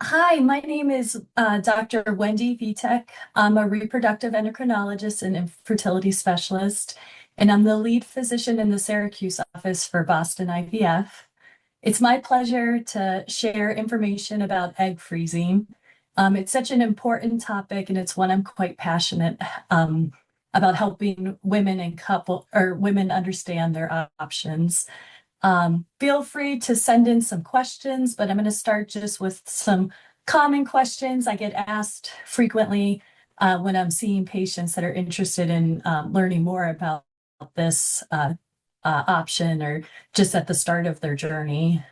Hi, my name is Dr. Wendy Vitek. I'm a reproductive endocrinologist and fertility specialist, and I'm the lead physician in the Syracuse office for Boston IVF. It's my pleasure to share information about egg freezing. It's such an important topic, and it's one I'm quite passionate about helping women and women understand their options. Feel free to send in some questions, but I'm going to start just with some common questions I get asked frequently when I'm seeing patients that are interested in learning more about this option or just at the start of their journey.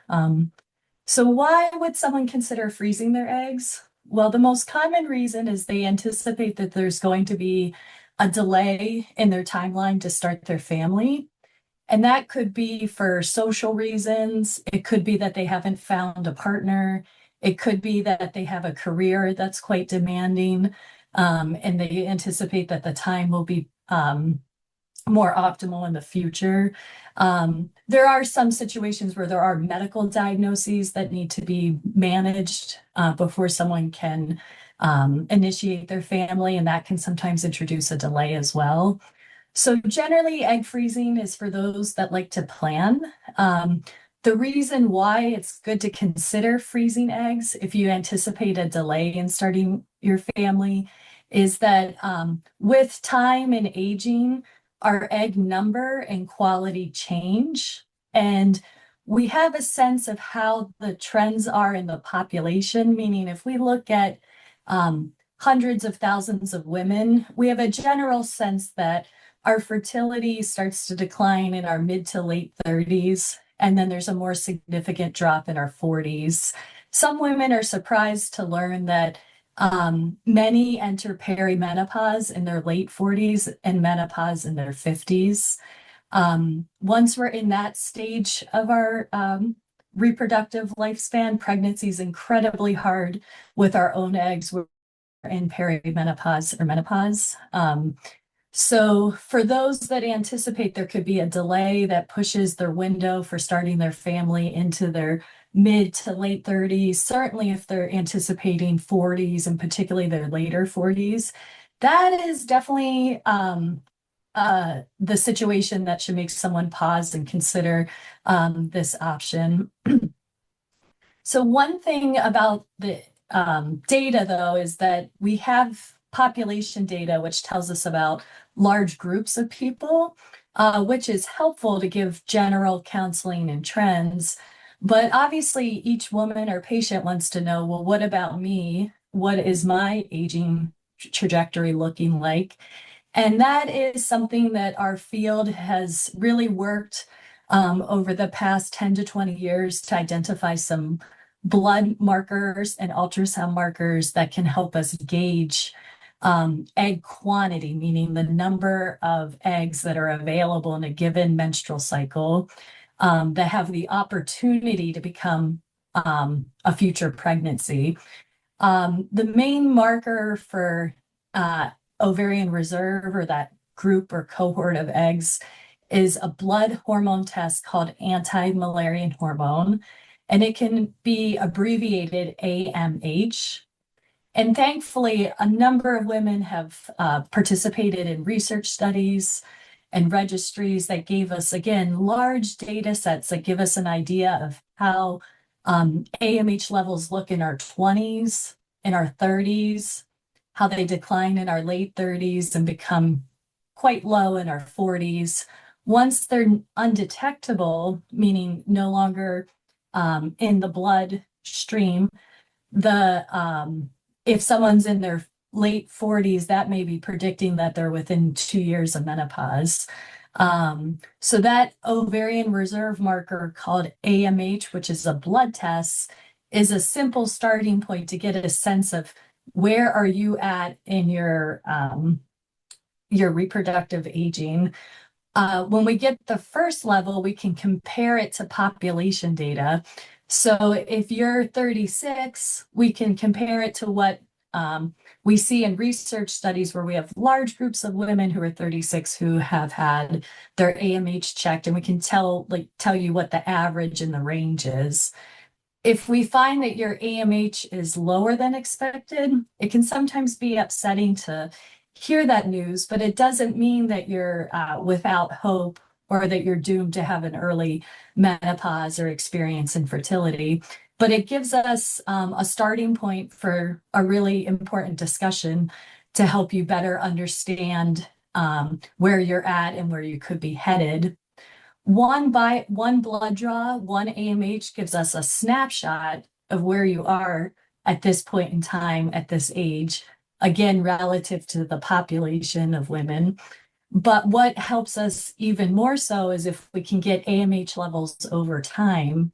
So why would someone consider freezing their eggs? Well, the most common reason is they anticipate that there's going to be a delay in their timeline to start their family. And that could be for social reasons. It could be that they haven't found a partner. It could be that they have a career that's quite demanding, and they anticipate that the time will be more optimal in the future. There are some situations where there are medical diagnoses that need to be managed before someone can initiate their family, and that can sometimes introduce a delay as well. So generally, egg freezing is for those that like to plan. The reason why it's good to consider freezing eggs if you anticipate a delay in starting your family is that with time and aging, our egg number and quality change. And we have a sense of how the trends are in the population, meaning if we look at hundreds of thousands of women, we have a general sense that our fertility starts to decline in our mid to late 30s, and then there's a more significant drop in our 40s. Some women are surprised to learn that many enter perimenopause in their late 40s and menopause in their 50s. Once we're in that stage of our reproductive lifespan, pregnancy is incredibly hard with our own eggs. We're in perimenopause or menopause. So for those that anticipate there could be a delay that pushes their window for starting their family into their mid to late 30s, certainly if they're anticipating 40s and particularly their later 40s, that is definitely the situation that should make someone pause and consider this option. So one thing about the data, though, is that we have population data, which tells us about large groups of people, which is helpful to give general counseling and trends. But obviously, each woman or patient wants to know, well, what about me? What is my aging trajectory looking like? And that is something that our field has really worked over the past 10 to 20 years to identify some blood markers and ultrasound markers that can help us gauge egg quantity, meaning the number of eggs that are available in a given menstrual cycle that have the opportunity to become a future pregnancy. The main marker for ovarian reserve or that group or cohort of eggs is a blood hormone test called anti-Müllerian hormone, and it can be abbreviated AMH. And thankfully, a number of women have participated in research studies and registries that gave us, again, large data sets that give us an idea of how AMH levels look in our 20s, in our 30s, how they decline in our late 30s and become quite low in our 40s. Once they're undetectable, meaning no longer in the bloodstream, if someone's in their late 40s, that may be predicting that they're within 2 years of menopause. So that ovarian reserve marker called AMH, which is a blood test, is a simple starting point to get a sense of where are you at in your reproductive aging. When we get the first level, we can compare it to population data. So if you're 36, we can compare it to what we see in research studies where we have large groups of women who are 36 who have had their AMH checked, and we can tell you what the average and the range is. If we find that your AMH is lower than expected, it can sometimes be upsetting to hear that news, but it doesn't mean that you're without hope or that you're doomed to have an early menopause or experience infertility. But it gives us a starting point for a really important discussion to help you better understand where you're at and where you could be headed. One blood draw, one AMH gives us a snapshot of where you are at this point in time, at this age, again, relative to the population of women. But what helps us even more so is if we can get AMH levels over time.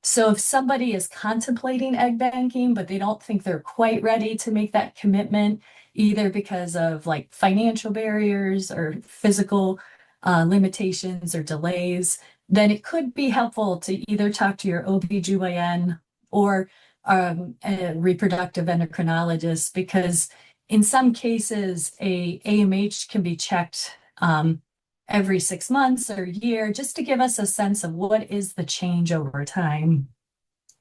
So if somebody is contemplating egg banking, but they don't think they're quite ready to make that commitment, either because of like financial barriers or physical limitations or delays, then it could be helpful to either talk to your OBGYN or a reproductive endocrinologist, because in some cases, a AMH can be checked every 6 months or a year, just to give us a sense of what is the change over time.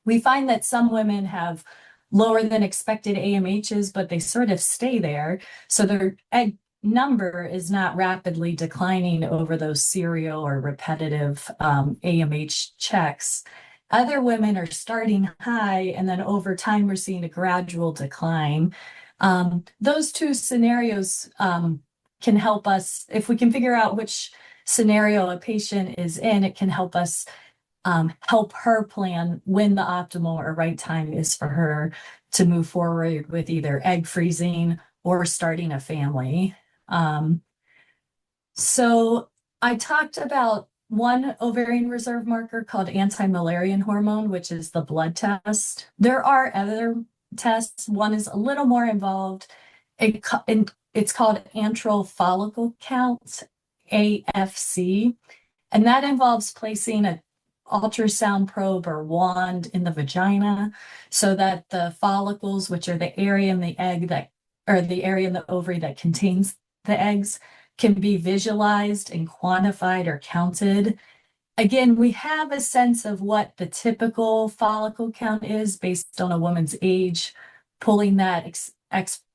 We find that some women have lower than expected AMHs, but they sort of stay there. So their egg number is not rapidly declining over those serial or repetitive AMH checks. Other women are starting high, and then over time, we're seeing a gradual decline. Those two scenarios can help us. If we can figure out which scenario a patient is in, it can help us help her plan when the optimal or right time is for her to move forward with either egg freezing or starting a family. So I talked about one ovarian reserve marker called anti-Müllerian hormone, which is the blood test. There are other tests. One is a little more involved. It's called antral follicle count, AFC, and that involves placing an ultrasound probe or wand in the vagina so that the follicles, which are the area in the egg that, or the area in the ovary that contains the eggs, can be visualized and quantified or counted. Again, we have a sense of what the typical follicle count is based on a woman's age, pulling that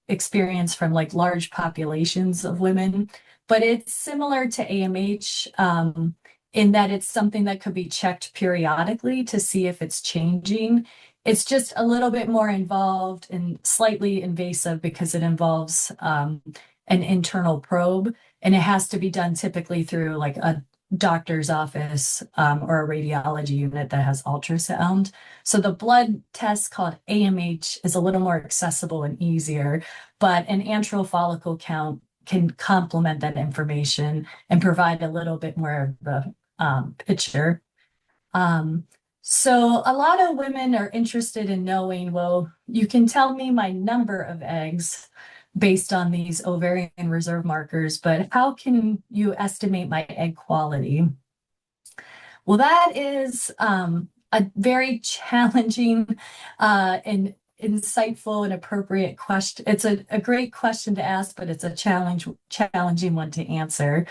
experience from like large populations of women. But it's similar to AMH in that it's something that could be checked periodically to see if it's changing. It's just a little bit more involved and slightly invasive because it involves an internal probe, and it has to be done typically through like a doctor's office or a radiology unit that has ultrasound. So the blood test called AMH is a little more accessible and easier, but an antral follicle count can complement that information and provide a little bit more of the picture. So a lot of women are interested in knowing, well, you can tell me my number of eggs based on these ovarian reserve markers, but how can you estimate my egg quality? Well, that is a very challenging and insightful and appropriate question. It's a great question to ask, but it's a challenging one to answer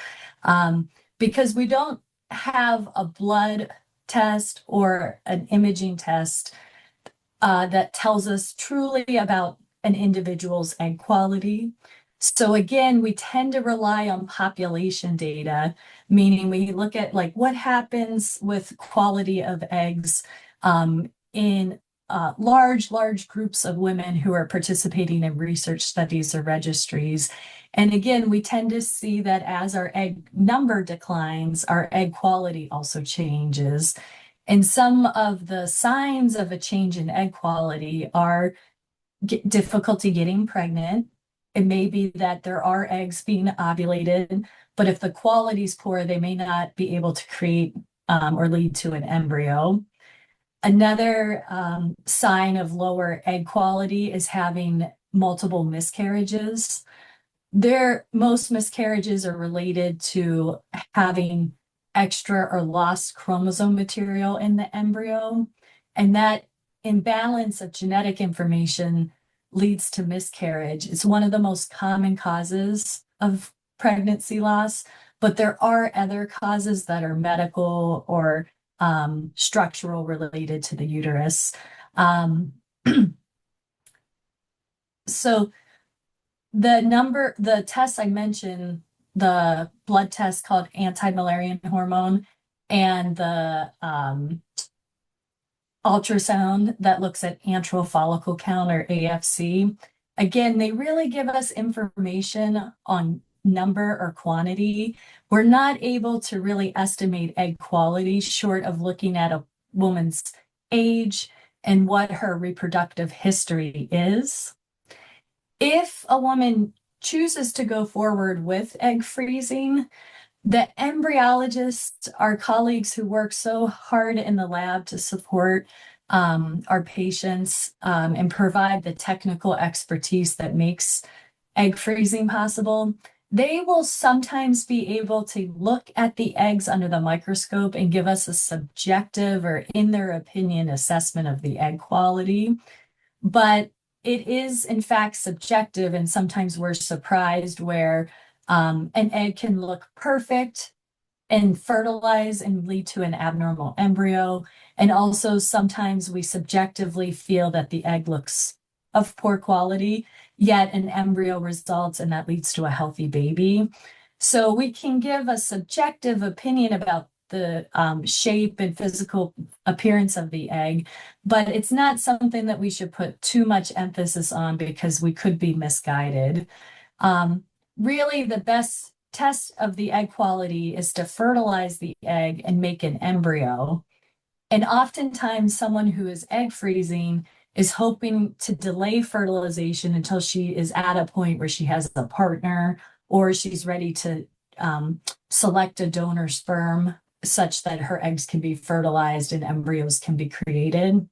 because we don't have a blood test or an imaging test that tells us truly about an individual's egg quality. So again, we tend to rely on population data, meaning we look at like what happens with quality of eggs in large groups of women who are participating in research studies or registries. And again, we tend to see that as our egg number declines, our egg quality also changes. And some of the signs of a change in egg quality are difficulty getting pregnant. It may be that there are eggs being ovulated, but if the quality is poor, they may not be able to create or lead to an embryo. Another sign of lower egg quality is having multiple miscarriages. Most miscarriages are related to having extra or lost chromosome material in the embryo, and that imbalance of genetic information leads to miscarriage. It's one of the most common causes of pregnancy loss, but there are other causes that are medical or structural related to the uterus. Um, so the test I mentioned, the blood test called anti-Müllerian hormone and the ultrasound that looks at antral follicle count or AFC. Again, they really give us information on number or quantity. We're not able to really estimate egg quality short of looking at a woman's age and what her reproductive history is. If a woman chooses to go forward with egg freezing, the embryologists, our colleagues who work so hard in the lab to support our patients and provide the technical expertise that makes egg freezing possible, they will sometimes be able to look at the eggs under the microscope and give us a subjective or, in their opinion, assessment of the egg quality. But it is, in fact, subjective, and sometimes we're surprised where an egg can look perfect and fertilize and lead to an abnormal embryo. And also sometimes we subjectively feel that the egg looks of poor quality, yet an embryo results and that leads to a healthy baby. So we can give a subjective opinion about the shape and physical appearance of the egg, but it's not something that we should put too much emphasis on because we could be misguided. Really, the best test of the egg quality is to fertilize the egg and make an embryo. And oftentimes, someone who is egg freezing is hoping to delay fertilization until she is at a point where she has a partner or she's ready to select a donor sperm such that her eggs can be fertilized and embryos can be created.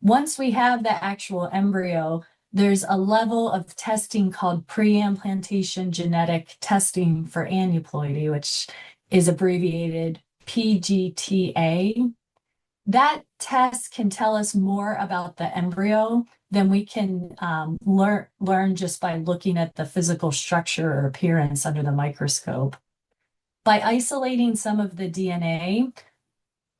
Once we have the actual embryo, there's a level of testing called pre-implantation genetic testing for aneuploidy, which is abbreviated PGTA. That test can tell us more about the embryo than we can learn just by looking at the physical structure or appearance under the microscope. By isolating some of the DNA,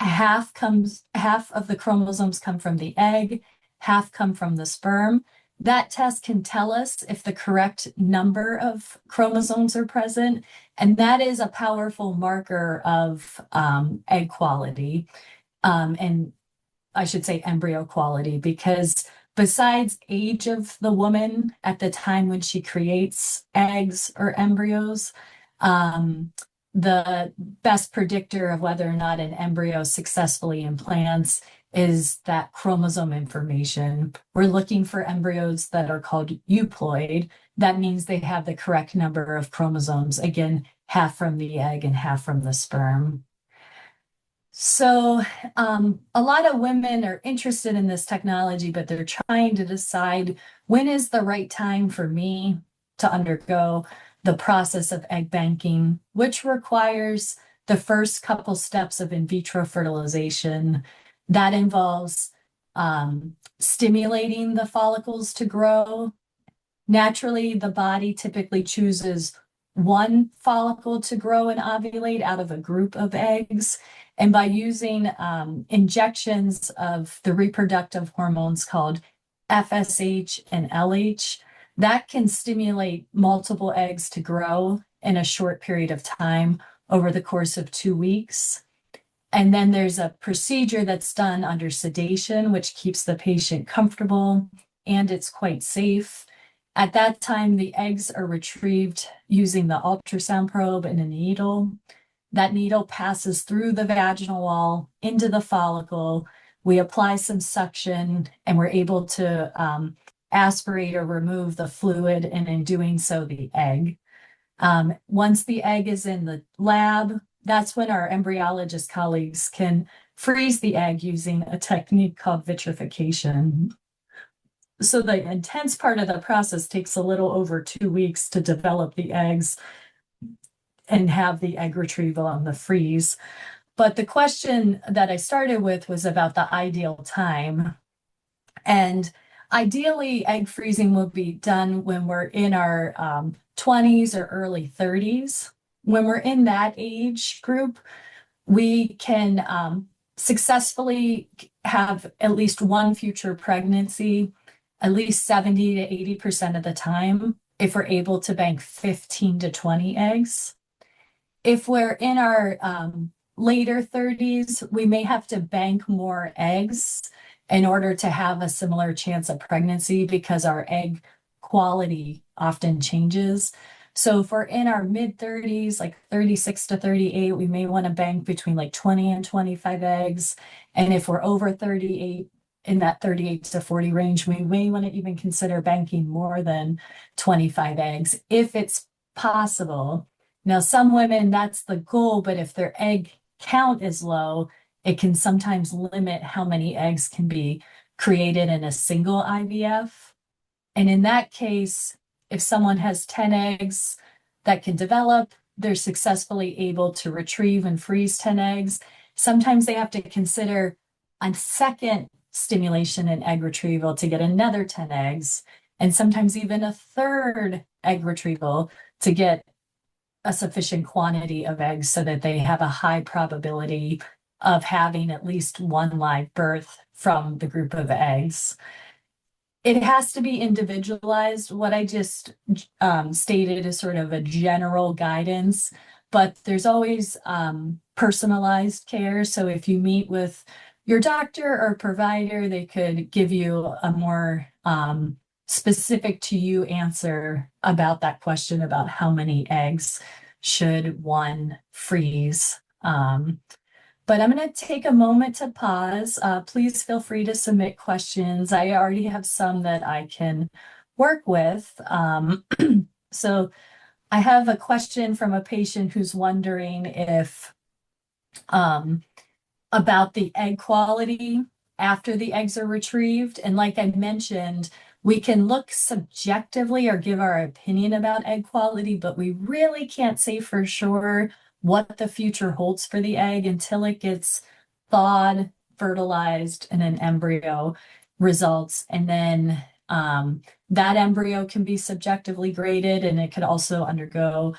half of the chromosomes come from the egg, half come from the sperm. That test can tell us if the correct number of chromosomes are present, and that is a powerful marker of egg quality, and I should say embryo quality, because besides age of the woman at the time when she creates eggs or embryos, the best predictor of whether or not an embryo successfully implants is that chromosome information. We're looking for embryos that are called euploid. That means they have the correct number of chromosomes, again, half from the egg and half from the sperm. So a lot of women are interested in this technology, but they're trying to decide when is the right time for me to undergo the process of egg banking, which requires the first couple steps of in vitro fertilization. That involves stimulating the follicles to grow. Naturally, the body typically chooses one follicle to grow and ovulate out of a group of eggs. And by using injections of the reproductive hormones called FSH and LH, that can stimulate multiple eggs to grow in a short period of time over the course of 2 weeks. And then there's a procedure that's done under sedation, which keeps the patient comfortable, and it's quite safe. At that time, the eggs are retrieved using the ultrasound probe and a needle. That needle passes through the vaginal wall into the follicle. We apply some suction, and we're able to aspirate or remove the fluid, and in doing so, the egg. Once the egg is in the lab, that's when our embryologist colleagues can freeze the egg using a technique called vitrification. So the intense part of the process takes a little over 2 weeks to develop the eggs and have the egg retrieval on the freeze. But the question that I started with was about the ideal time. And ideally, egg freezing will be done when we're in our 20s or early 30s. When we're in that age group, we can successfully have at least one future pregnancy, at least 70 to 80% of the time, if we're able to bank 15 to 20 eggs. If we're in our later 30s, we may have to bank more eggs in order to have a similar chance of pregnancy because our egg quality often changes. So if we're in our mid 30s, like 36 to 38, we may want to bank between like 20 and 25 eggs. And if we're over 38, in that 38 to 40 range, we may want to even consider banking more than 25 eggs if it's possible. Now, some women, that's the goal, but if their egg count is low, it can sometimes limit how many eggs can be created in a single IVF. And in that case, if someone has 10 eggs that can develop, they're successfully able to retrieve and freeze 10 eggs. Sometimes they have to consider a second stimulation and egg retrieval to get another 10 eggs, and sometimes even a third egg retrieval to get a sufficient quantity of eggs so that they have a high probability of having at least one live birth from the group of eggs. It has to be individualized. What I just stated is sort of a general guidance, but there's always personalized care. So if you meet with your doctor or provider, they could give you a more specific to you answer about that question about how many eggs should one freeze. But I'm going to take a moment to pause. Please feel free to submit questions. I already have some that I can work with. So I have a question from a patient who's wondering if about the egg quality after the eggs are retrieved. And like I mentioned, we can look subjectively or give our opinion about egg quality, but we really can't say for sure what the future holds for the egg until it gets thawed, fertilized, and an embryo results. And then that embryo can be subjectively graded, and it could also undergo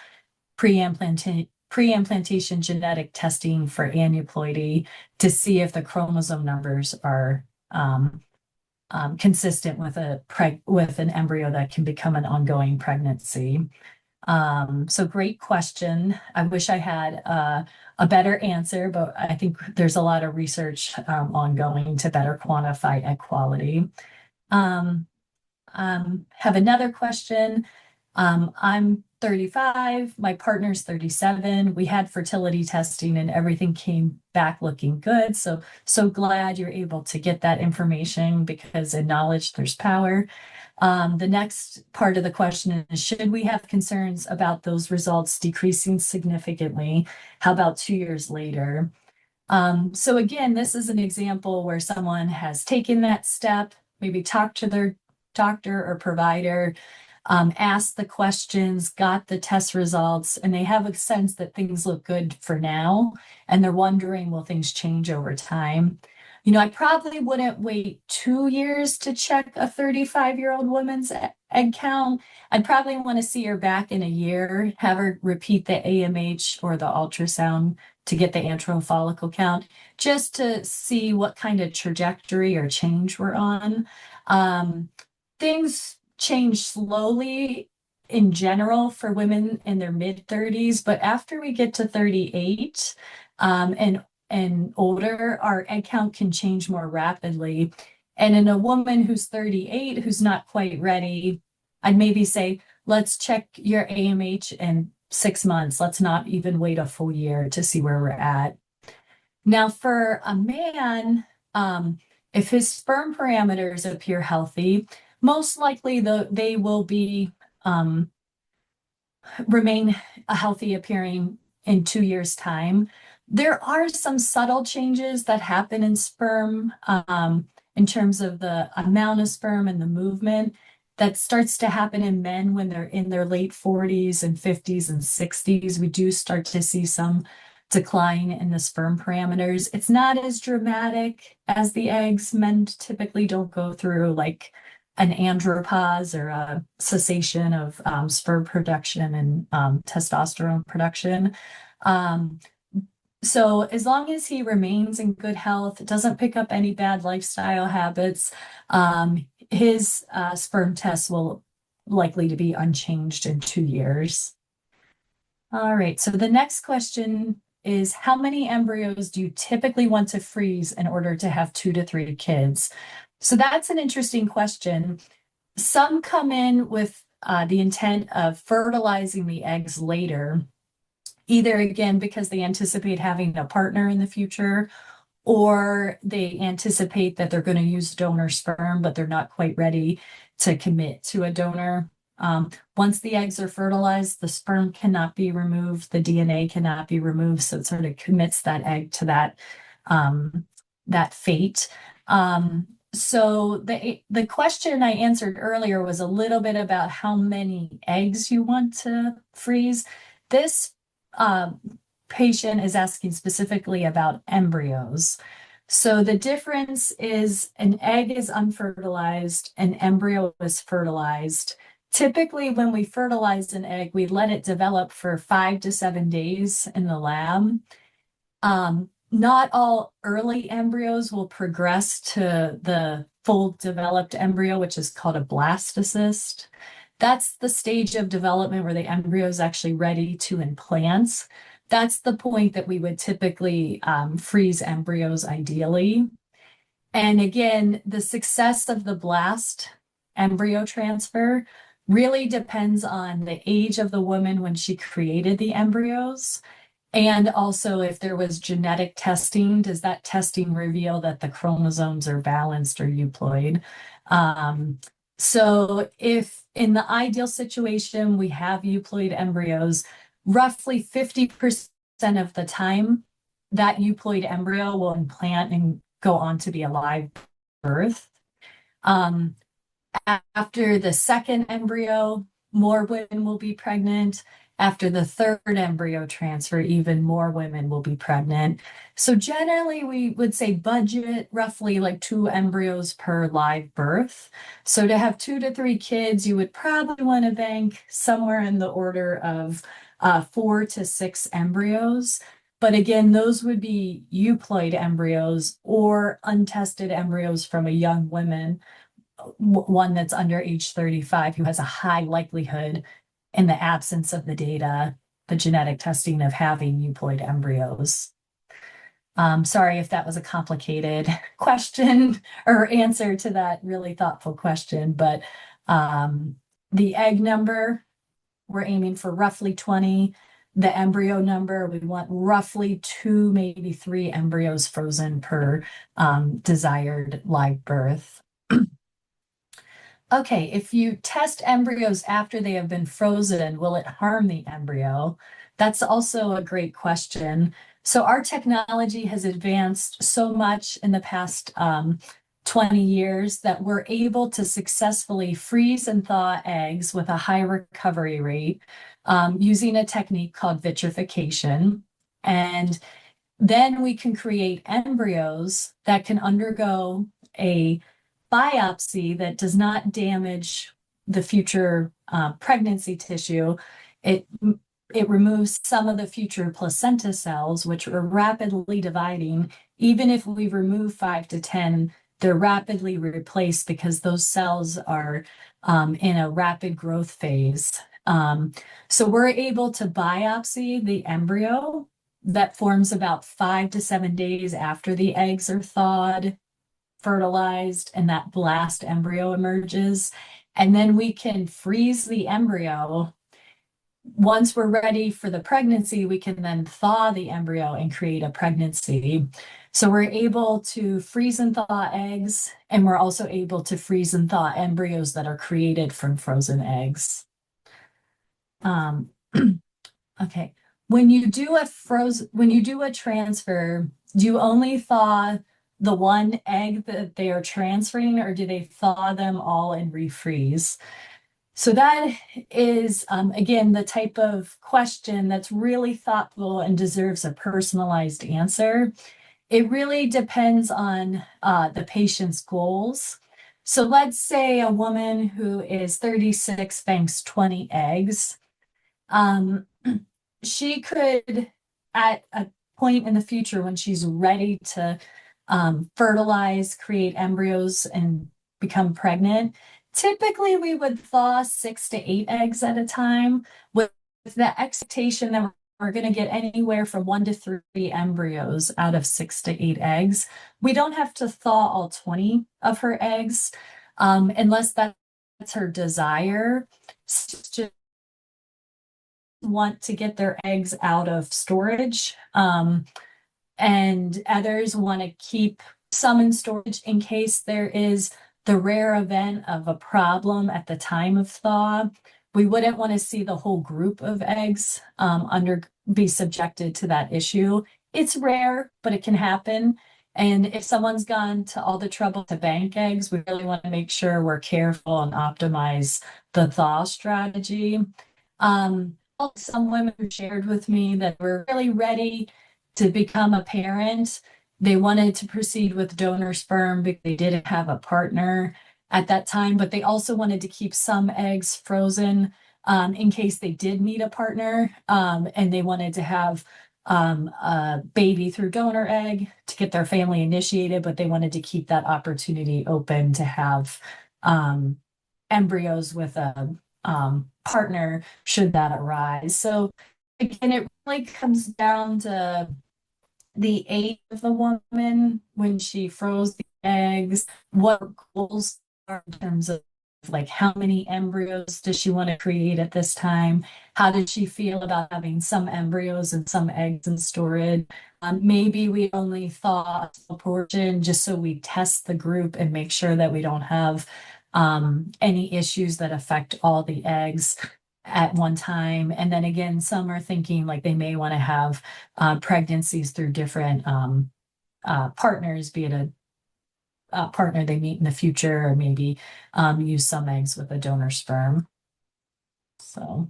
pre-implantation genetic testing for aneuploidy to see if the chromosome numbers are consistent with an embryo that can become an ongoing pregnancy. So great question. I wish I had a better answer, but I think there's a lot of research ongoing to better quantify egg quality. Have another question. I'm 35, my partner's 37. We had fertility testing and everything came back looking good. So glad you're able to get that information because in knowledge there's power. The next part of the question is, should we have concerns about those results decreasing significantly? How about 2 years later? So again, this is an example where someone has taken that step, maybe talked to their doctor or provider, asked the questions, got the test results, and they have a sense that things look good for now, and they're wondering, will things change over time? You know, I probably wouldn't wait 2 years to check a 35-year-old woman's egg count. I'd probably want to see her back in a year, have her repeat the AMH or the ultrasound to get the antral follicle count, just to see what kind of trajectory or change we're on. Things change slowly in general for women in their mid 30s, but after we get to 38 and older, our egg count can change more rapidly. And in a woman who's 38, who's not quite ready, I'd maybe say, let's check your AMH in 6 months. Let's not even wait a full year to see where we're at. Now, for a man, if his sperm parameters appear healthy, most likely they will be remain a healthy appearing in 2 years' time. There are some subtle changes that happen in sperm in terms of the amount of sperm and the movement that starts to happen in men when they're in their late 40s and 50s and 60s. We do start to see some decline in the sperm parameters. It's not as dramatic as the eggs. Men typically don't go through like an andropause or a cessation of sperm production and testosterone production. So as long as he remains in good health, doesn't pick up any bad lifestyle habits, his sperm test will likely to be unchanged in 2 years. All right, so the next question is how many embryos do you typically want to freeze in order to have 2 to 3 kids? So that's an interesting question. Some come in with the intent of fertilizing the eggs later, either again because they anticipate having a partner in the future, or they anticipate that they're going to use donor sperm, but they're not quite ready to commit to a donor. Once the eggs are fertilized, the sperm cannot be removed, the DNA cannot be removed, so it sort of commits that egg to that fate. So the question I answered earlier was a little bit about how many eggs you want to freeze. This uh, patient is asking specifically about embryos. So the difference is an egg is unfertilized, an embryo is fertilized. Typically, when we fertilize an egg, we let it develop for 5 to 7 days in the lab. Not all early embryos will progress to the full developed embryo, which is called a blastocyst. That's the stage of development where the embryo is actually ready to implant. That's the point that we would typically freeze embryos ideally. And again, the success of the blast embryo transfer really depends on the age of the woman when she created the embryos. And also, if there was genetic testing, does that testing reveal that the chromosomes are balanced or euploid? So if in the ideal situation, we have euploid embryos, roughly 50% of the time, that euploid embryo will implant and go on to be a live birth. Um, After the second embryo, more women will be pregnant. After the third embryo transfer, even more women will be pregnant. So generally, we would say budget roughly like 2 embryos per live birth. So to have 2 to 3 kids, you would probably want to bank somewhere in the order of 4 to 6 embryos. But again, those would be euploid embryos or untested embryos from a young woman, one that's under age 35 who has a high likelihood in the absence of the data, the genetic testing of having euploid embryos. Sorry if that was a complicated question or answer to that really thoughtful question, but the egg number, we're aiming for roughly 20. The embryo number, we want roughly 2, maybe 3 embryos frozen per desired live birth. Okay, if you test embryos after they have been frozen, will it harm the embryo? That's also a great question. So our technology has advanced so much in the past 20 years that we're able to successfully freeze and thaw eggs with a high recovery rate using a technique called vitrification. And then we can create embryos that can undergo a biopsy that does not damage the future pregnancy tissue. It it removes some of the future placenta cells, which are rapidly dividing. Even if we remove 5 to 10, they're rapidly replaced because those cells are in a rapid growth phase. So we're able to biopsy the embryo that forms about 5 to 7 days after the eggs are thawed, fertilized, and that blast embryo emerges. And then we can freeze the embryo. Once we're ready for the pregnancy, we can then thaw the embryo and create a pregnancy. So we're able to freeze and thaw eggs, and we're also able to freeze and thaw embryos that are created from frozen eggs. Okay. When you do a transfer, do you only thaw the one egg that they are transferring, or do they thaw them all and refreeze? So that is, again, the type of question that's really thoughtful and deserves a personalized answer. It really depends on the patient's goals. So let's say a woman who is 36 banks 20 eggs. She could, at a point in the future when she's ready to fertilize, create embryos, and become pregnant, typically we would thaw 6 to 8 eggs at a time with the expectation that we're going to get anywhere from 1 to 3 embryos out of 6 to 8 eggs. We don't have to thaw all 20 of her eggs unless that's her desire. Just want to get their eggs out of storage. And others want to keep some in storage in case there is the rare event of a problem at the time of thaw. We wouldn't want to see the whole group of eggs be subjected to that issue. It's rare, but it can happen. And if someone's gone to all the trouble to bank eggs, we really want to make sure we're careful and optimize the thaw strategy. Some women shared with me that were really ready to become a parent. They wanted to proceed with donor sperm because they didn't have a partner at that time, but they also wanted to keep some eggs frozen in case they did meet a partner, and they wanted to have a baby through donor egg to get their family initiated, but they wanted to keep that opportunity open to have embryos with a partner should that arise. So again, it really comes down to the age of the woman when she froze the eggs, what her goals are in terms of like how many embryos does she want to create at this time? How does she feel about having some embryos and some eggs in storage? Maybe we only thaw a portion just so we test the group and make sure that we don't have any issues that affect all the eggs at one time. And then again, some are thinking like they may want to have pregnancies through different partners, be it a partner they meet in the future, or maybe use some eggs with a donor sperm. So,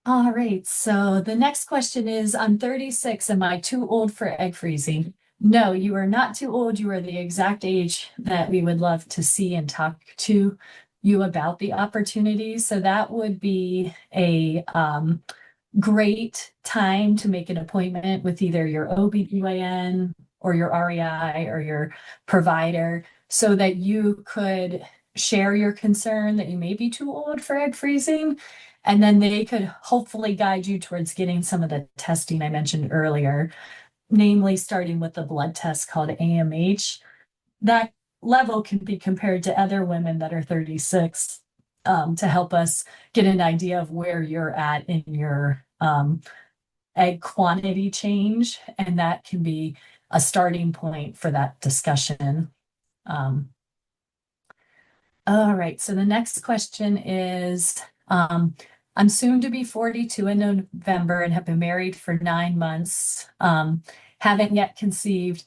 all right. So the next question is, I'm 36. Am I too old for egg freezing? No, you are not too old. You are the exact age that we would love to see and talk to you about the opportunities. So that would be a great time to make an appointment with either your OBGYN or your REI or your provider so that you could share your concern that you may be too old for egg freezing. And then they could hopefully guide you towards getting some of the testing I mentioned earlier, namely starting with the blood test called AMH. That level can be compared to other women that are 36 to help us get an idea of where you're at in your egg quantity change. And that can be a starting point for that discussion. All right, so the next question is, I'm soon to be 42 in November and have been married for 9 months. Haven't yet conceived.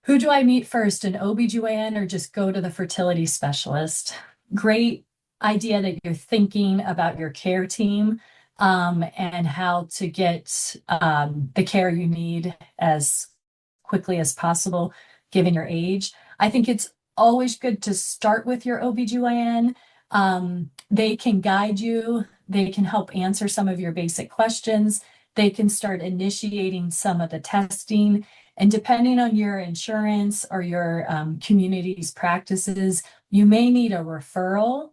Who do I meet first, an OBGYN or just go to the fertility specialist? Great idea that you're thinking about your care team and how to get the care you need as quickly as possible, given your age. I think it's always good to start with your OBGYN. They can guide you. They can help answer some of your basic questions. They can start initiating some of the testing. And depending on your insurance or your community's practices, you may need a referral.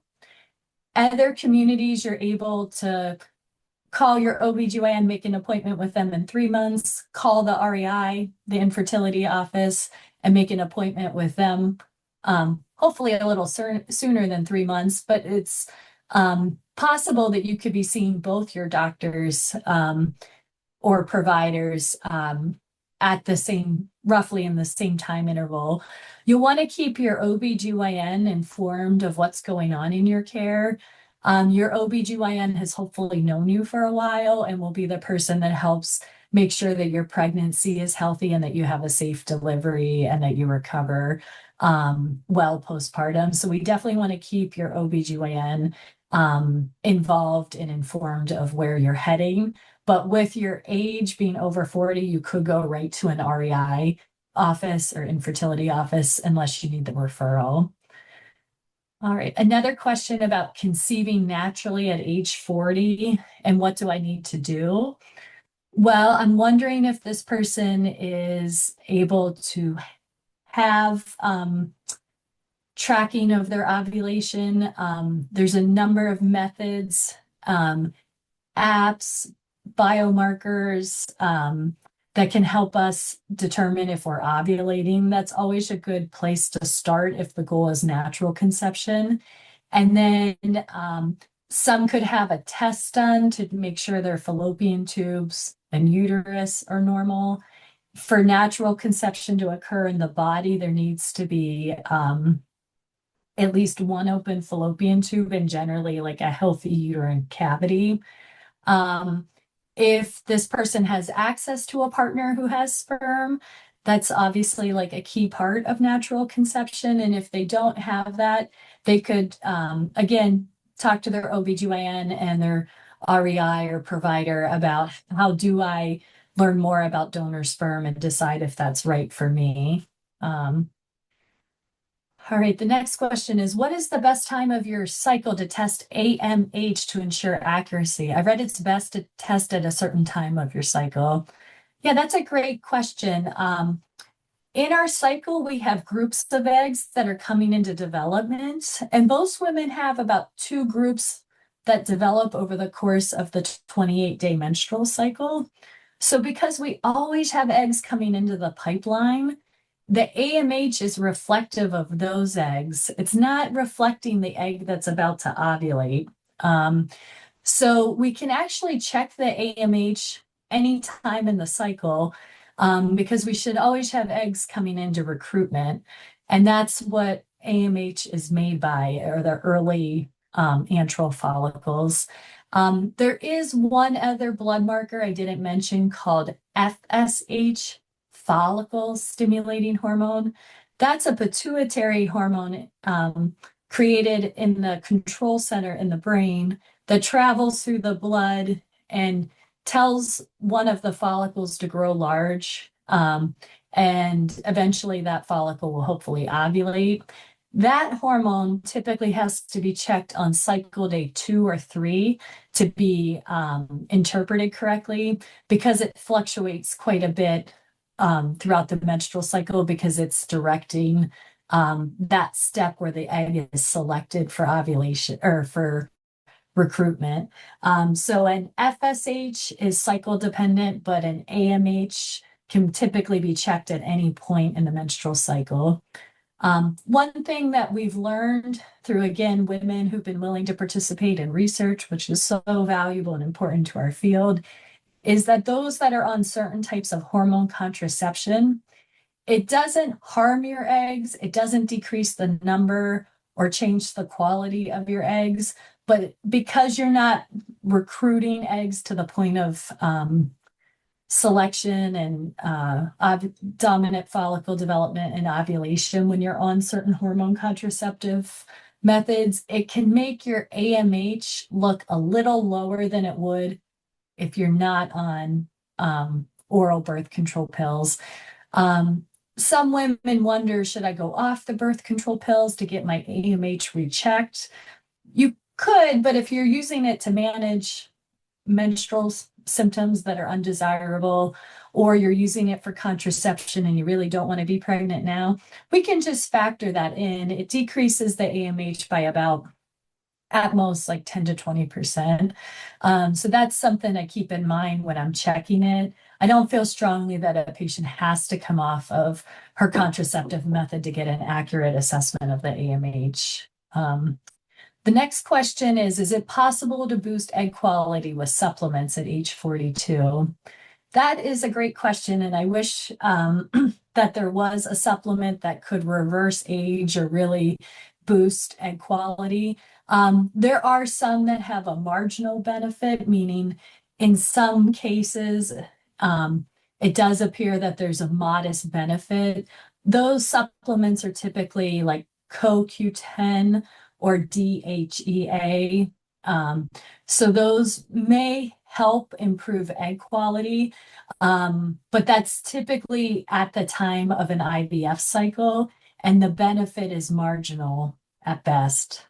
Other communities, you're able to call your OBGYN, make an appointment with them in 3 months, call the REI, the infertility office, and make an appointment with them, hopefully a little sooner than 3 months, but it's possible that you could be seeing both your doctors or providers at the same, roughly in the same time interval. You'll want to keep your OBGYN informed of what's going on in your care. Your OBGYN has hopefully known you for a while and will be the person that helps make sure that your pregnancy is healthy and that you have a safe delivery and that you recover well postpartum. So we definitely want to keep your OBGYN involved and informed of where you're heading. But with your age being over 40, you could go right to an REI office or infertility office unless you need the referral. All right, another question about conceiving naturally at age 40 and what do I need to do? Well, I'm wondering if this person is able to have tracking of their ovulation. There's a number of methods, um, apps, biomarkers that can help us determine if we're ovulating. That's always a good place to start if the goal is natural conception. And then some could have a test done to make sure their fallopian tubes and uterus are normal. For natural conception to occur in the body, there needs to be at least one open fallopian tube and generally like a healthy uterine cavity. Um, if this person has access to a partner who has sperm, that's obviously like a key part of natural conception. And if they don't have that, they could, again, talk to their OBGYN and their REI or provider about how do I learn more about donor sperm and decide if that's right for me. All right, the next question is, what is the best time of your cycle to test AMH to ensure accuracy? I read it's best to test at a certain time of your cycle. Yeah, that's a great question. In our cycle, we have groups of eggs that are coming into development, and most women have about two groups that develop over the course of the 28-day menstrual cycle. So because we always have eggs coming into the pipeline, the AMH is reflective of those eggs. It's not reflecting the egg that's about to ovulate. So we can actually check the AMH anytime in the cycle because we should always have eggs coming into recruitment. And that's what AMH is made by, or the early antral follicles. There is one other blood marker I didn't mention called FSH, follicle stimulating hormone. That's a pituitary hormone created in the control center in the brain that travels through the blood and tells one of the follicles to grow large. And eventually that follicle will hopefully ovulate. That hormone typically has to be checked on cycle day 2 or 3 to be interpreted correctly because it fluctuates quite a bit throughout the menstrual cycle because it's directing that step where the egg is selected for ovulation or for recruitment. So an FSH is cycle dependent, but an AMH can typically be checked at any point in the menstrual cycle. One thing that we've learned through, again, women who've been willing to participate in research, which is so valuable and important to our field, is that those that are on certain types of hormone contraception, it doesn't harm your eggs, it doesn't decrease the number or change the quality of your eggs, but because you're not recruiting eggs to the point of selection and dominant follicle development and ovulation when you're on certain hormone contraceptive methods, it can make your AMH look a little lower than it would if you're not on oral birth control pills. Some women wonder, should I go off the birth control pills to get my AMH rechecked? You could, but if you're using it to manage menstrual symptoms that are undesirable, or you're using it for contraception and you really don't want to be pregnant now, we can just factor that in. It decreases the AMH by about at most like 10 to 20%. So that's something I keep in mind when I'm checking it. I don't feel strongly that a patient has to come off of her contraceptive method to get an accurate assessment of the AMH. The next question is it possible to boost egg quality with supplements at age 42? That is a great question, and I wish that there was a supplement that could reverse age or really boost egg quality. There are some that have a marginal benefit, meaning in some cases, it does appear that there's a modest benefit. Those supplements are typically like CoQ10 or DHEA. So those may help improve egg quality, but that's typically at the time of an IVF cycle, and the benefit is marginal at best.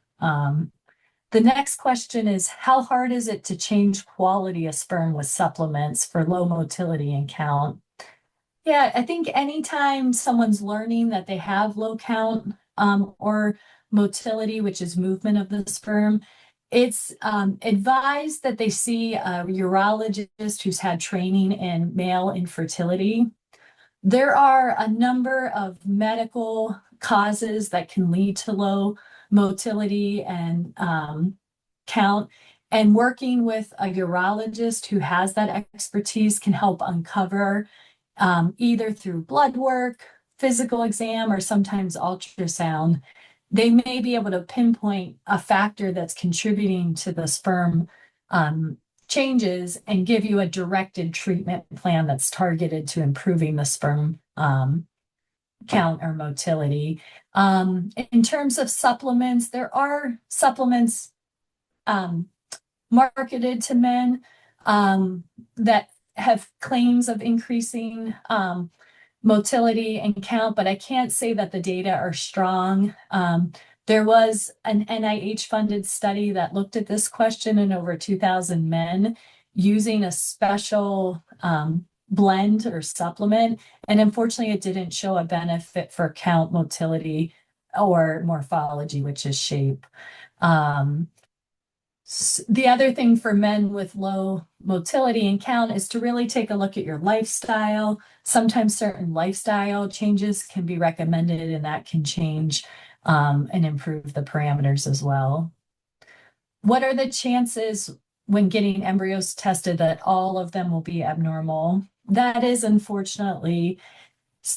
The next question is, how hard is it to change quality of sperm with supplements for low motility and count? Yeah, I think anytime someone's learning that they have low count or motility, which is movement of the sperm, it's advised that they see a urologist who's had training in male infertility. There are a number of medical causes that can lead to low motility and count. And working with a urologist who has that expertise can help uncover either through blood work, physical exam, or sometimes ultrasound. They may be able to pinpoint a factor that's contributing to the sperm changes and give you a directed treatment plan that's targeted to improving the sperm count or motility. In terms of supplements, there are supplements marketed to men that have claims of increasing motility and count, but I can't say that the data are strong. There was an NIH-funded study that looked at this question in over 2,000 men using a special blend or supplement, and unfortunately it didn't show a benefit for count, motility, or morphology, which is shape. The other thing for men with low motility and count is to really take a look at your lifestyle. Sometimes certain lifestyle changes can be recommended, and that can change and improve the parameters as well. What are the chances when getting embryos tested that all of them will be abnormal? That is unfortunately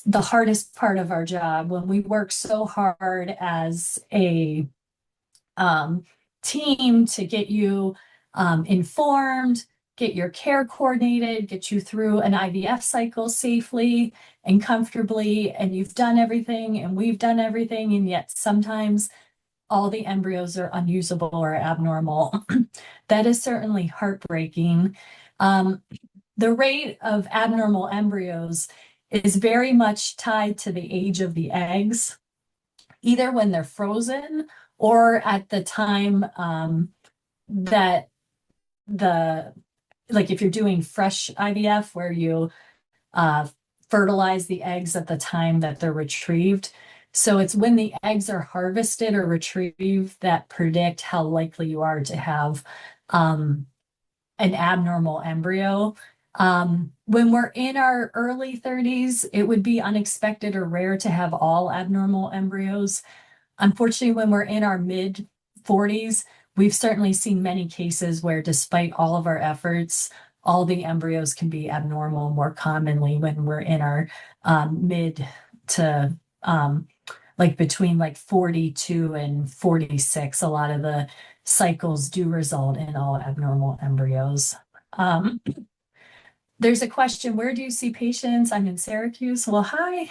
the hardest part of our job. When we work so hard as a team to get you informed, get your care coordinated, get you through an IVF cycle safely and comfortably, and you've done everything and we've done everything, and yet sometimes all the embryos are unusable or abnormal. That is certainly heartbreaking. The rate of abnormal embryos is very much tied to the age of the eggs, either when they're frozen or at the time that like if you're doing fresh IVF where you fertilize the eggs at the time that they're retrieved. So it's when the eggs are harvested or retrieved that predict how likely you are to have an abnormal embryo. When we're in our early 30s, it would be unexpected or rare to have all abnormal embryos. Unfortunately, when we're in our mid 40s, we've certainly seen many cases where despite all of our efforts, all the embryos can be abnormal more commonly when we're in our mid to like between like 42 and 46. A lot of the cycles do result in all abnormal embryos. There's a question, where do you see patients? I'm in Syracuse. Well, hi,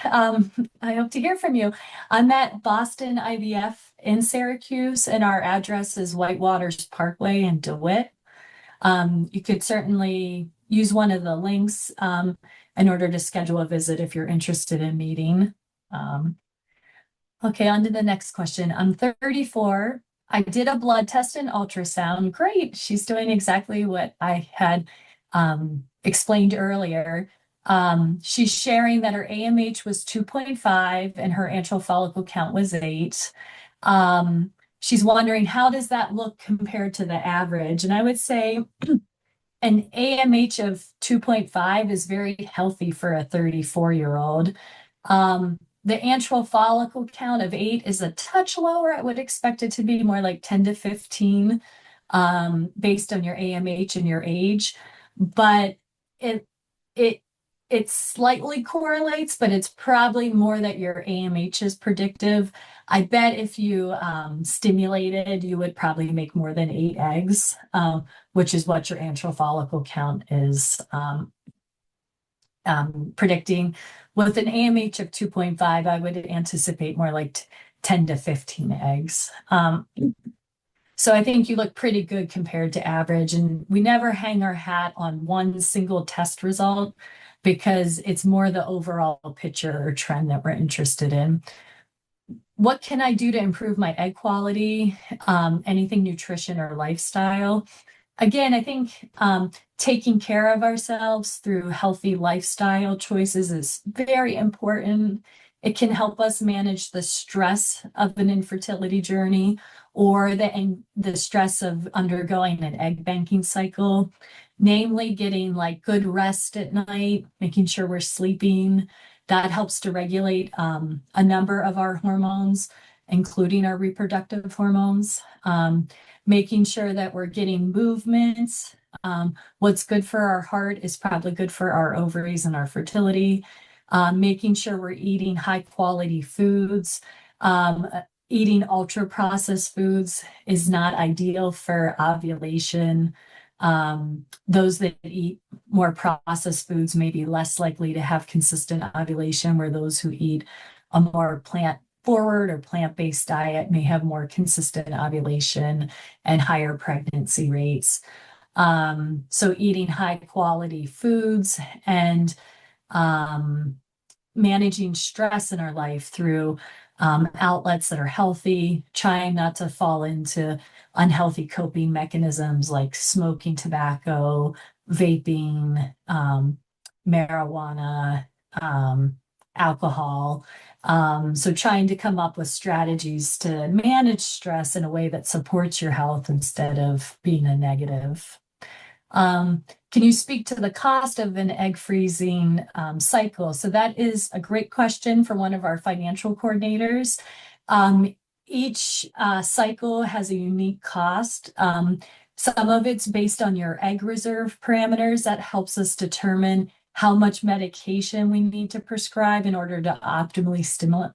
I hope to hear from you. I'm at Boston IVF in Syracuse, and our address is Whitewaters Parkway in DeWitt. You could certainly use one of the links in order to schedule a visit if you're interested in meeting. Okay, on to the next question. I'm 34. I did a blood test and ultrasound. Great. She's doing exactly what I had explained earlier. She's sharing that her AMH was 2.5 and her antral follicle count was 8. She's wondering, how does that look compared to the average? And I would say an AMH of 2.5 is very healthy for a 34-year-old. The antral follicle count of 8 is a touch lower. I would expect it to be more like 10 to 15 based on your AMH and your age. But it slightly correlates, but it's probably more that your AMH is predictive. I bet if you stimulated, you would probably make more than 8 eggs, which is what your antral follicle count is predicting. With an AMH of 2.5, I would anticipate more like 10 to 15 eggs. So I think you look pretty good compared to average, and we never hang our hat on one single test result because it's more the overall picture or trend that we're interested in. what can I do to improve my egg quality? Anything nutrition or lifestyle? Again, I think taking care of ourselves through healthy lifestyle choices is very important. It can help us manage the stress of an infertility journey or the stress of undergoing an egg banking cycle, namely getting like good rest at night, making sure we're sleeping. That helps to regulate a number of our hormones, including our reproductive hormones. Making sure that we're getting movements. What's good for our heart is probably good for our ovaries and our fertility. Making sure we're eating high quality foods. Eating ultra processed foods is not ideal for ovulation. Those that eat more processed foods may be less likely to have consistent ovulation, where those who eat a more plant forward or plant-based diet may have more consistent ovulation and higher pregnancy rates. So eating high quality foods and managing stress in our life through outlets that are healthy, trying not to fall into unhealthy coping mechanisms like smoking tobacco, vaping, marijuana, alcohol. So trying to come up with strategies to manage stress in a way that supports your health instead of being a negative. Can you speak to the cost of an egg freezing cycle? So that is a great question for one of our financial coordinators. Each cycle has a unique cost. Some of it's based on your egg reserve parameters. That helps us determine how much medication we need to prescribe in order to optimally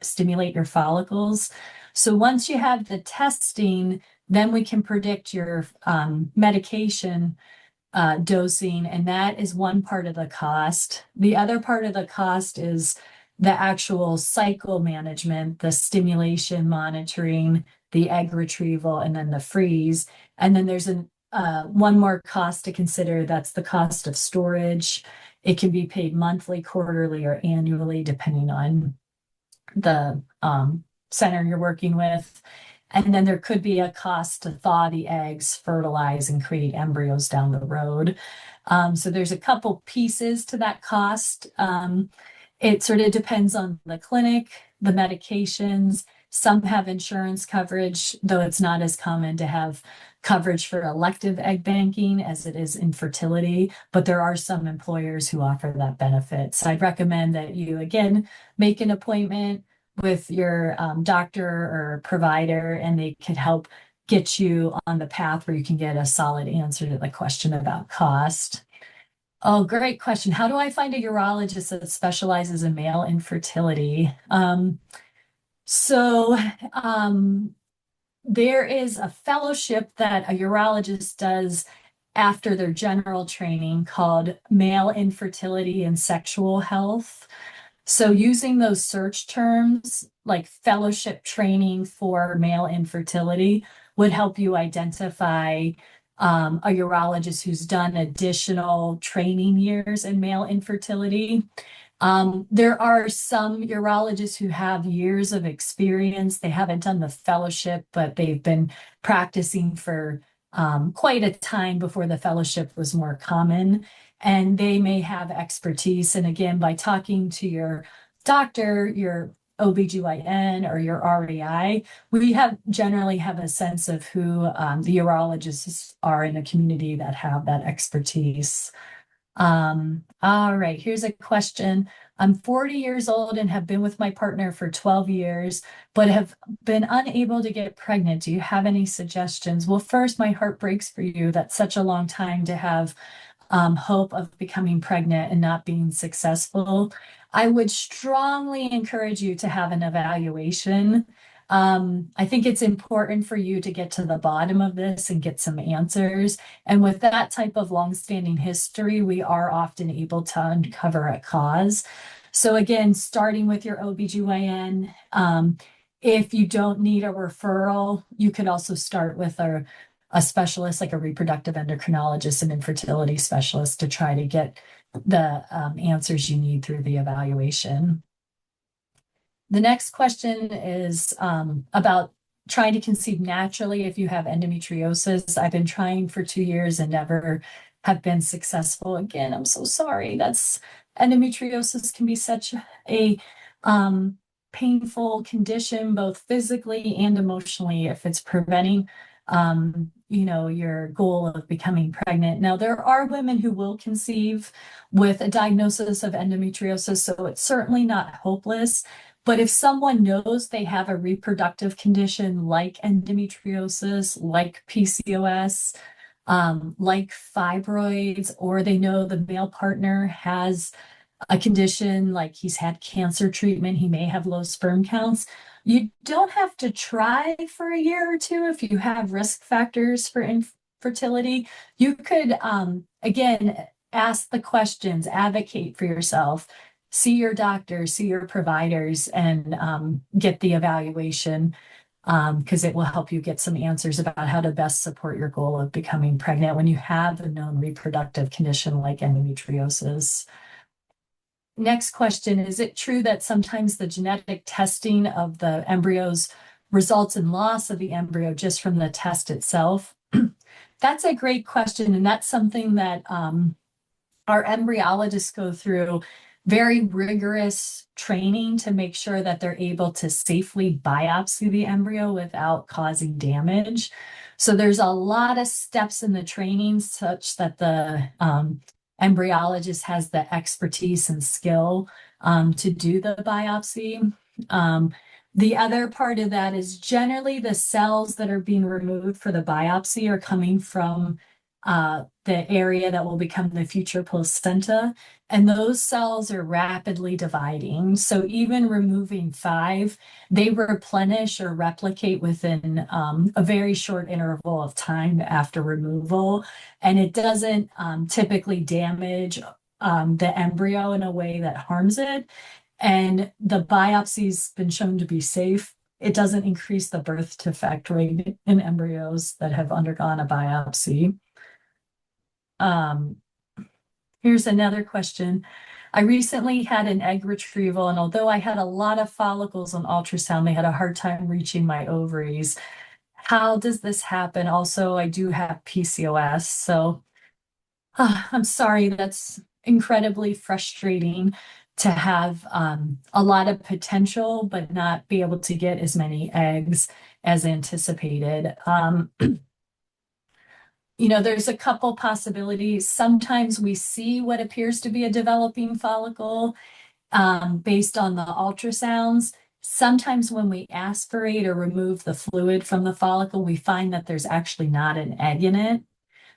stimulate your follicles. So once you have the testing, then we can predict your medication dosing, and that is one part of the cost. The other part of the cost is the actual cycle management, the stimulation monitoring, the egg retrieval, and then the freeze. And then there's one more cost to consider. That's the cost of storage. It can be paid monthly, quarterly, or annually, depending on the center you're working with. And then there could be a cost to thaw the eggs, fertilize, and create embryos down the road. So there's a couple pieces to that cost. It sort of depends on the clinic, the medications. Some have insurance coverage, though it's not as common to have coverage for elective egg banking as it is infertility, but there are some employers who offer that benefit. So I'd recommend that you, again, make an appointment with your doctor or provider, and they could help get you on the path where you can get a solid answer to the question about cost. Oh, great question. How do I find a urologist that specializes in male infertility? So there is a fellowship that a urologist does after their general training called Male Infertility and Sexual Health. So using those search terms like fellowship training for male infertility would help you identify a urologist who's done additional training years in male infertility. There are some urologists who have years of experience. They haven't done the fellowship, but they've been practicing for quite a time before the fellowship was more common. And they may have expertise. And again, by talking to your doctor, your OBGYN or your REI, we generally have a sense of who the urologists are in the community that have that expertise. All right, here's a question. I'm 40 years old and have been with my partner for 12 years, but have been unable to get pregnant. Do you have any suggestions? Well, first, my heart breaks for you. That's such a long time to have hope of becoming pregnant and not being successful. I would strongly encourage you to have an evaluation. I think it's important for you to get to the bottom of this and get some answers. And with that type of longstanding history, we are often able to uncover a cause. So again, starting with your OBGYN, if you don't need a referral, you could also start with a specialist like a reproductive endocrinologist and infertility specialist to try to get the answers you need through the evaluation. The next question is about trying to conceive naturally if you have endometriosis. I've been trying for 2 years and never have been successful. Again, I'm so sorry. That's endometriosis can be such a painful condition, both physically and emotionally, if it's preventing your goal of becoming pregnant. Now, there are women who will conceive with a diagnosis of endometriosis, so it's certainly not hopeless. But if someone knows they have a reproductive condition like endometriosis, like PCOS, like fibroids, or they know the male partner has a condition like he's had cancer treatment, he may have low sperm counts. You don't have to try for a year or two if you have risk factors for infertility. You could, again, ask the questions, advocate for yourself, see your doctor, see your providers, and get the evaluation because it will help you get some answers about how to best support your goal of becoming pregnant when you have a known reproductive condition like endometriosis. Next question, is it true that sometimes the genetic testing of the embryos results in loss of the embryo just from the test itself? That's a great question, and that's something that our embryologists go through very rigorous training to make sure that they're able to safely biopsy the embryo without causing damage. So there's a lot of steps in the training such that the embryologist has the expertise and skill to do the biopsy. The other part of that is generally the cells that are being removed for the biopsy are coming from the area that will become the future placenta. And those cells are rapidly dividing. So even removing 5, they replenish or replicate within a very short interval of time after removal. And it doesn't typically damage the embryo in a way that harms it. And the biopsy's been shown to be safe. It doesn't increase the birth defect rate in embryos that have undergone a biopsy. Here's another question. I recently had an egg retrieval, and although I had a lot of follicles on ultrasound, they had a hard time reaching my ovaries. How does this happen? Also, I do have PCOS, so I'm sorry, that's incredibly frustrating to have a lot of potential, but not be able to get as many eggs as anticipated. There's a couple possibilities. Sometimes we see what appears to be a developing follicle based on the ultrasounds. Sometimes when we aspirate or remove the fluid from the follicle, we find that there's actually not an egg in it.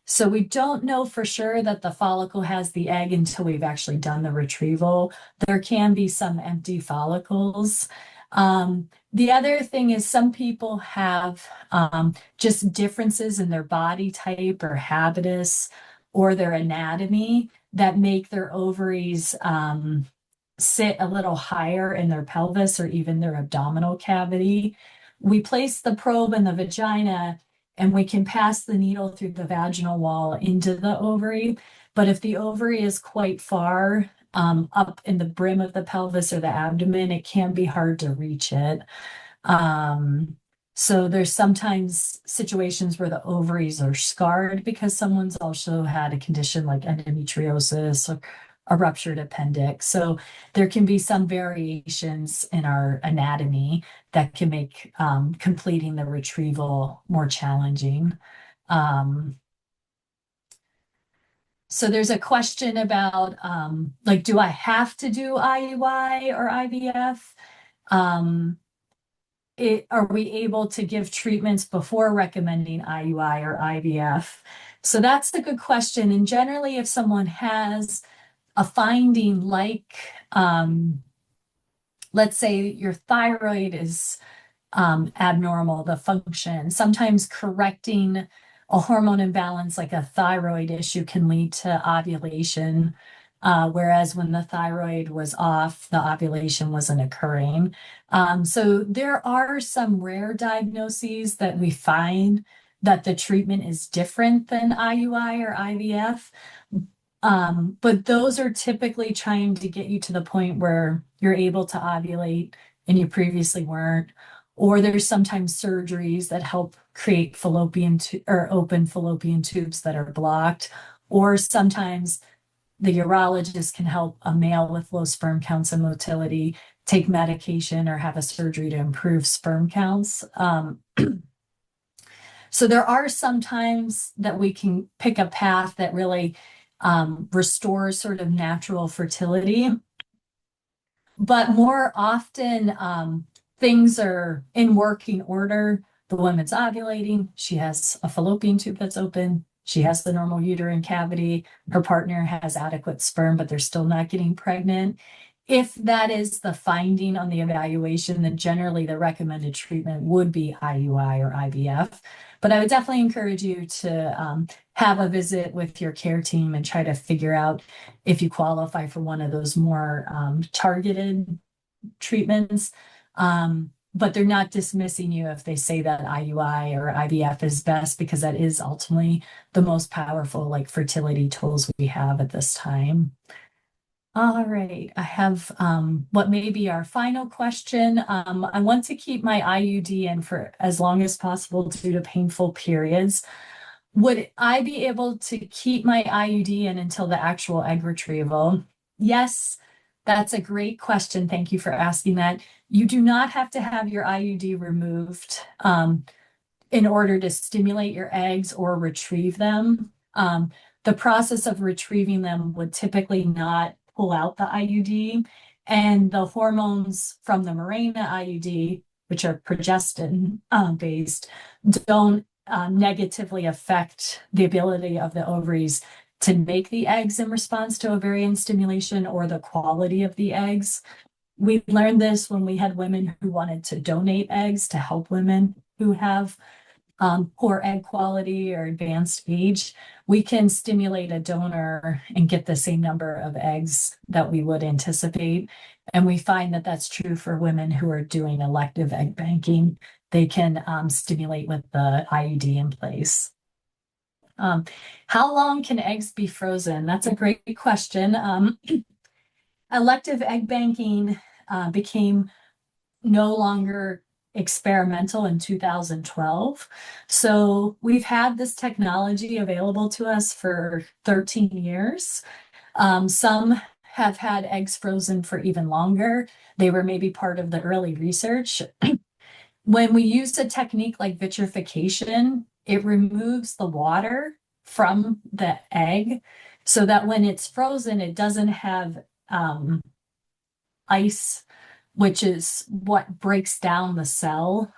So we don't know for sure that the follicle has the egg until we've actually done the retrieval. There can be some empty follicles. The other thing is some people have just differences in their body type or habitus or their anatomy that make their ovaries sit a little higher in their pelvis or even their abdominal cavity. We place the probe in the vagina and we can pass the needle through the vaginal wall into the ovary. But if the ovary is quite far up in the brim of the pelvis or the abdomen, it can be hard to reach it. So there's sometimes situations where the ovaries are scarred because someone's also had a condition like endometriosis or a ruptured appendix. So there can be some variations in our anatomy that can make completing the retrieval more challenging. So there's a question about do I have to do IUI or IVF? Are we able to give treatments before recommending IUI or IVF? So that's a good question. And generally, if someone has a finding like, let's say your thyroid is abnormal, the function, sometimes correcting a hormone imbalance like a thyroid issue can lead to ovulation. Whereas when the thyroid was off, the ovulation wasn't occurring. So there are some rare diagnoses that we find that the treatment is different than IUI or IVF. But those are typically trying to get you to the point where you're able to ovulate and you previously weren't. Or there's sometimes surgeries that help create or open fallopian tubes that are blocked. Or sometimes the urologist can help a male with low sperm counts and motility take medication or have a surgery to improve sperm counts. So there are some times that we can pick a path that really restores sort of natural fertility. But more often, things are in working order. The woman's ovulating. She has a fallopian tube that's open. She has the normal uterine cavity. Her partner has adequate sperm, but they're still not getting pregnant. If that is the finding on the evaluation, then generally the recommended treatment would be IUI or IVF. But I would definitely encourage you to have a visit with your care team and try to figure out if you qualify for one of those more targeted treatments. But they're not dismissing you if they say that IUI or IVF is best, because that is ultimately the most powerful fertility tools we have at this time. All right, I have what may be our final question. I want to keep my IUD in for as long as possible due to painful periods. Would I be able to keep my IUD in until the actual egg retrieval? Yes, that's a great question. Thank you for asking that. You do not have to have your IUD removed in order to stimulate your eggs or retrieve them. The process of retrieving them would typically not pull out the IUD, and the hormones from the Mirena IUD, which are progestin based, don't negatively affect the ability of the ovaries to make the eggs in response to ovarian stimulation or the quality of the eggs. We learned this when we had women who wanted to donate eggs to help women who have poor egg quality or advanced age. We can stimulate a donor and get the same number of eggs that we would anticipate. And we find that that's true for women who are doing elective egg banking. They can stimulate with the IUD in place. How long can eggs be frozen? That's a great question. Elective egg banking became no longer experimental in 2012. So we've had this technology available to us for 13 years. Some have had eggs frozen for even longer. They were maybe part of the early research. When we use a technique like vitrification, it removes the water from the egg so that when it's frozen, it doesn't have ice, which is what breaks down the cell.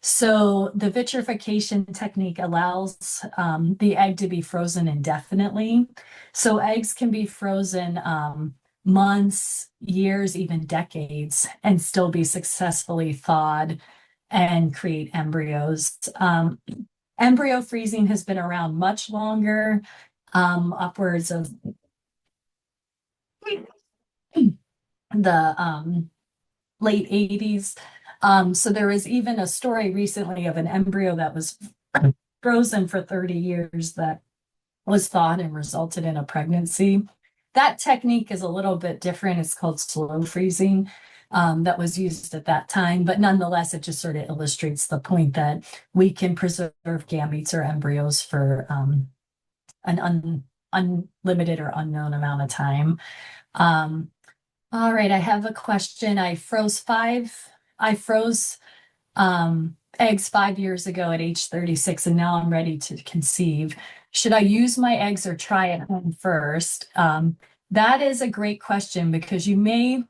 So the vitrification technique allows the egg to be frozen indefinitely. So eggs can be frozen months, years, even decades, and still be successfully thawed and create embryos. Embryo freezing has been around much longer, upwards of the late 80s. So there was even a story recently of an embryo that was frozen for 30 years that was thawed and resulted in a pregnancy. That technique is a little bit different. It's called slow freezing, that was used at that time. But nonetheless, it just sort of illustrates the point that we can preserve gametes or embryos for an unlimited or unknown amount of time. All right, I have a question. I froze eggs 5 years ago at age 36, and now I'm ready to conceive. Should I use my eggs or try at home first? That is a great question, because you may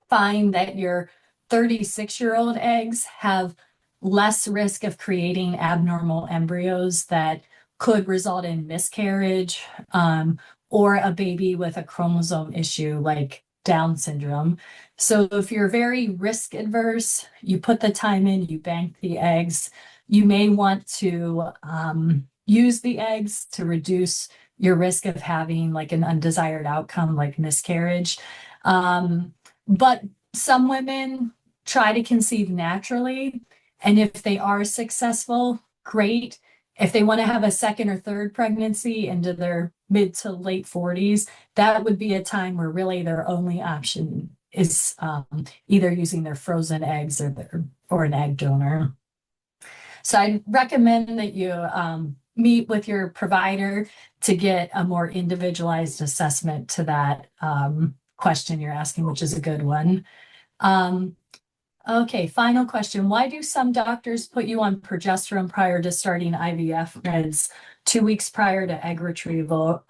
find that your 36-year-old eggs have less risk of creating abnormal embryos that could result in miscarriage, or a baby with a chromosome issue like Down syndrome. So if you're very risk adverse, you put the time in, you bank the eggs, you may want to use the eggs to reduce your risk of having like an undesired outcome like miscarriage. But some women try to conceive naturally, and if they are successful, great. If they want to have a second or third pregnancy into their mid to late 40s, that would be a time where really their only option is either using their frozen eggs or an egg donor. So I recommend that you meet with your provider to get a more individualized assessment to that question you're asking, which is a good one. Okay, final question. Why do some doctors put you on progesterone prior to starting IVF meds 2 weeks prior to egg retrieval?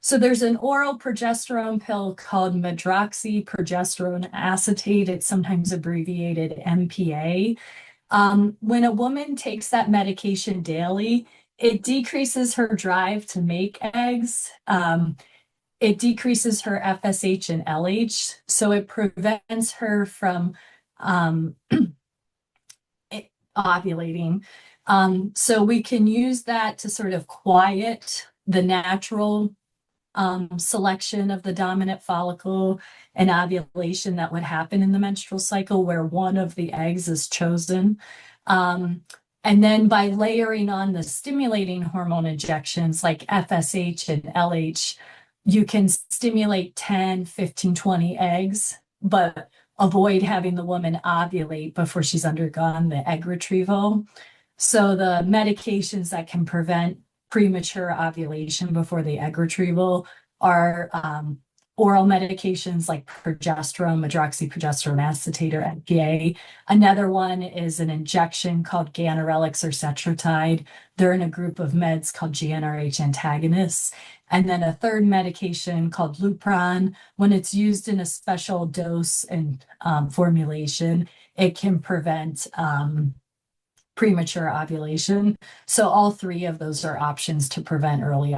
So there's an oral progesterone pill called medroxyprogesterone acetate. It's sometimes abbreviated MPA. When a woman takes that medication daily, it decreases her drive to make eggs. It decreases her FSH and LH, so it prevents her from ovulating. So we can use that to sort of quiet the natural selection of the dominant follicle and ovulation that would happen in the menstrual cycle where one of the eggs is chosen. And then by layering on the stimulating hormone injections like FSH and LH, you can stimulate 10, 15, 20 eggs, but avoid having the woman ovulate before she's undergone the egg retrieval. So the medications that can prevent premature ovulation before the egg retrieval are oral medications like progesterone, medroxyprogesterone acetate, or MPA. Another one is an injection called ganirelix or cetrotide. They're in a group of meds called GnRH antagonists. And then a third medication called Lupron. When it's used in a special dose and formulation, it can prevent premature ovulation. So all three of those are options to prevent early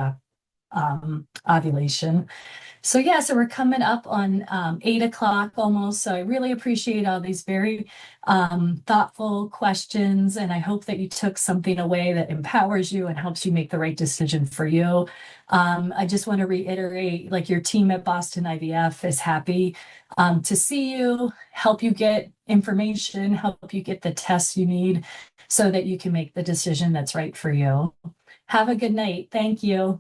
ovulation. So yeah, so we're coming up on 8 o'clock almost. So I really appreciate all these very thoughtful questions. And I hope that you took something away that empowers you and helps you make the right decision for you. I just want to reiterate, like your team at Boston IVF is happy to see you, help you get information, help you get the tests you need so that you can make the decision that's right for you. Have a good night. Thank you.